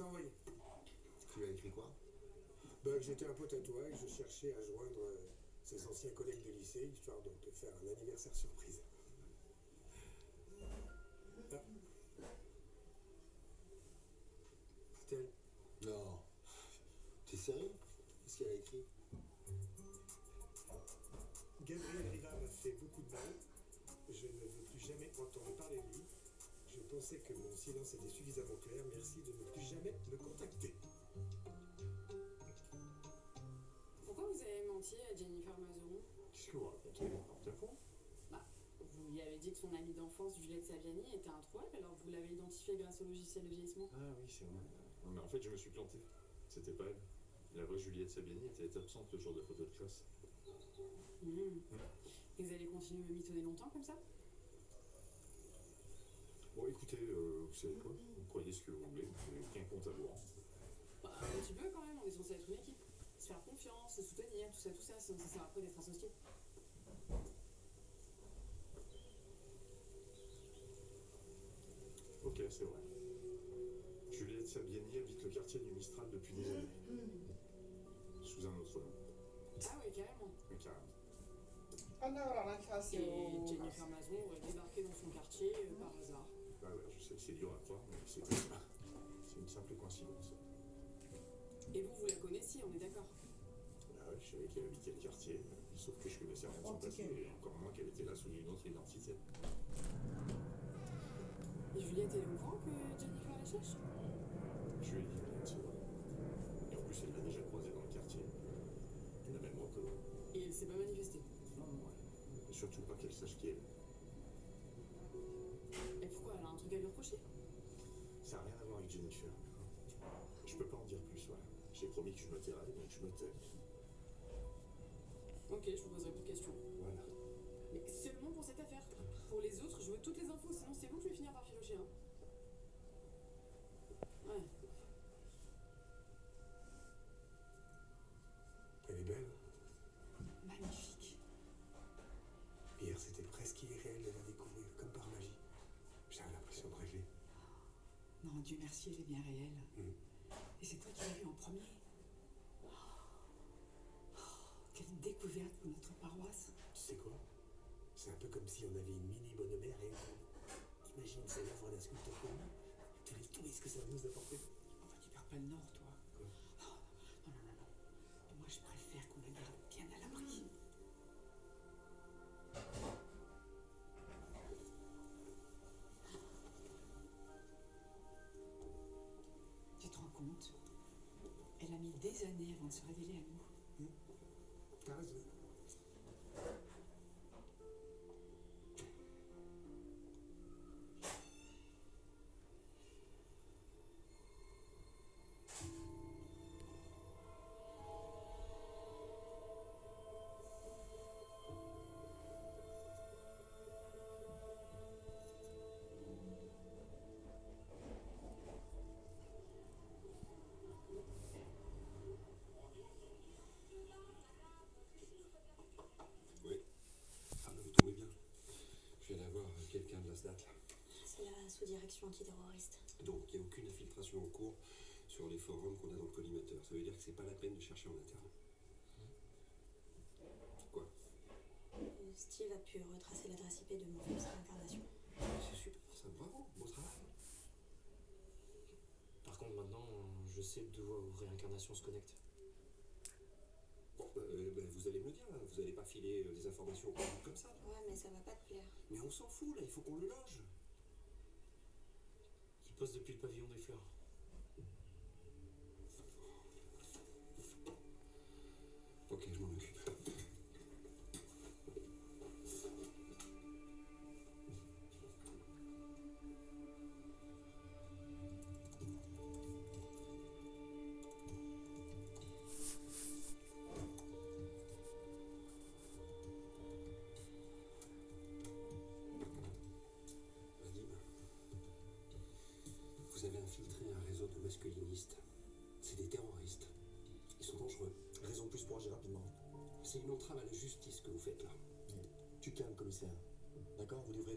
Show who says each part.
Speaker 1: envoyé.
Speaker 2: Tu lui as écrit quoi?
Speaker 1: Que j'étais un peu tatouage, je cherchais à joindre ses anciens collègues de lycée, histoire de te faire un anniversaire surprise. Ah. C'est elle.
Speaker 2: Non. T'es sérieux? Qu'est-ce qu'elle a écrit?
Speaker 1: Gabriel Riva m'a fait beaucoup de mal. Je ne veux plus jamais entendre parler de lui. Je pensais que mon silence était suffisamment clair. Merci de ne plus jamais me contacter.
Speaker 3: Pourquoi vous avez menti à Jennifer Mazeron?
Speaker 2: Qu'est-ce que vous racontez? N'importe quoi.
Speaker 3: Vous lui avez dit que son amie d'enfance, Juliette Saviani, était un troll, alors vous l'avez identifiée grâce au logiciel de vieillissement.
Speaker 4: Ah oui, c'est vrai. Non, mais en fait, je me suis planté. C'était pas elle. La vraie Juliette Saviani était absente le jour de photo de classe.
Speaker 3: Et vous allez continuer à me mitonner longtemps comme ça?
Speaker 4: Bon, écoutez, vous savez quoi? Vous croyez ce que vous voulez, vous n'avez qu'un compte à vous rendre.
Speaker 3: Un petit peu quand même, on est censé être une équipe. Se faire confiance, se soutenir, tout ça, sinon ça sert à quoi d'être associé?
Speaker 4: Ok, c'est vrai. Juliette Saviani habite le quartier du Mistral depuis des années. Sous un autre nom.
Speaker 3: Ah oui, carrément.
Speaker 4: Mais carrément.
Speaker 3: Et Jennifer Mazeron aurait débarqué dans son quartier par hasard.
Speaker 4: Bah ouais, je sais que c'est dur à croire, mais c'est comme ça. C'est une simple coïncidence.
Speaker 3: Et vous la connaissiez, on est d'accord?
Speaker 4: Ah ouais, je savais qu'elle habitait le quartier, sauf que je connaissais rien de son passé, et encore moins qu'elle était là sous une autre identité.
Speaker 3: Et Juliette, elle est au courant que Jennifer la cherche?
Speaker 4: Je lui ai dit rien, c'est vrai. Et en plus, elle l'a déjà croisée dans le quartier. Elle l'a même reconnu.
Speaker 3: Et elle s'est pas manifestée.
Speaker 4: Ouais. Et surtout pas qu'elle sache qui elle est.
Speaker 3: Et pourquoi? Elle a un truc à lui reprocher?
Speaker 4: Ça n'a rien à voir avec Jennifer. Je peux pas en dire plus, voilà. J'ai promis que je me tairais, donc je me tais.
Speaker 3: Ok, je vous poserai plus de questions.
Speaker 4: Voilà.
Speaker 3: Mais seulement pour cette affaire. Pour les autres, je veux toutes les infos, sinon c'est vous que je vais finir par filocher. Hein. Ouais.
Speaker 1: Elle est belle.
Speaker 3: Magnifique.
Speaker 1: Hier, c'était presque irréel de la découvrir, comme par magie. J'avais l'impression de rêver.
Speaker 3: Non, Dieu merci, elle est bien réelle. Et c'est toi qui l'as vue en premier. Quelle découverte pour notre paroisse.
Speaker 1: Tu sais quoi? C'est un peu comme si on avait une mini bonne mère et une... Imagine, c'est l'œuvre d'un sculpteur connu. Tous les touristes que ça va nous apporter.
Speaker 3: Enfin, tu perds pas le nord, toi.
Speaker 1: Quoi?
Speaker 3: Oh, non. Moi, je préfère qu'on la garde bien à l'abri. Tu te rends compte? Elle a mis des années avant de se révéler à nous.
Speaker 1: T'as raison.
Speaker 2: Oui. Ah, mais vous tombez bien. Je viens d'avoir quelqu'un de la SDAT, là.
Speaker 5: C'est la sous-direction antiterroriste.
Speaker 2: Donc, il n'y a aucune infiltration en cours sur les forums qu'on a dans le collimateur. Ça veut dire que c'est pas la peine de chercher en interne. Quoi?
Speaker 5: Steve a pu retracer l'adresse IP de mon fils d'incarnation.
Speaker 2: C'est super, ça. Bravo, beau travail.
Speaker 6: Par contre, maintenant, je sais d'où vos réincarnations se connectent.
Speaker 2: Bon, vous allez me le dire, là. Vous allez pas filer des informations au public comme ça, là.
Speaker 5: Ouais, mais ça va pas te plaire.
Speaker 2: Mais on s'en fout, là. Il faut qu'on le loge.
Speaker 6: Qui poste depuis le pavillon des fleurs.
Speaker 2: Ok, je m'en occupe. Vous avez infiltré un réseau de masculinistes. C'est des terroristes. Ils sont dangereux.
Speaker 7: Raison de plus pour agir rapidement.
Speaker 2: C'est une entrave à la justice que vous faites là.
Speaker 7: Tu calmes, commissaire. D'accord? Vous devrez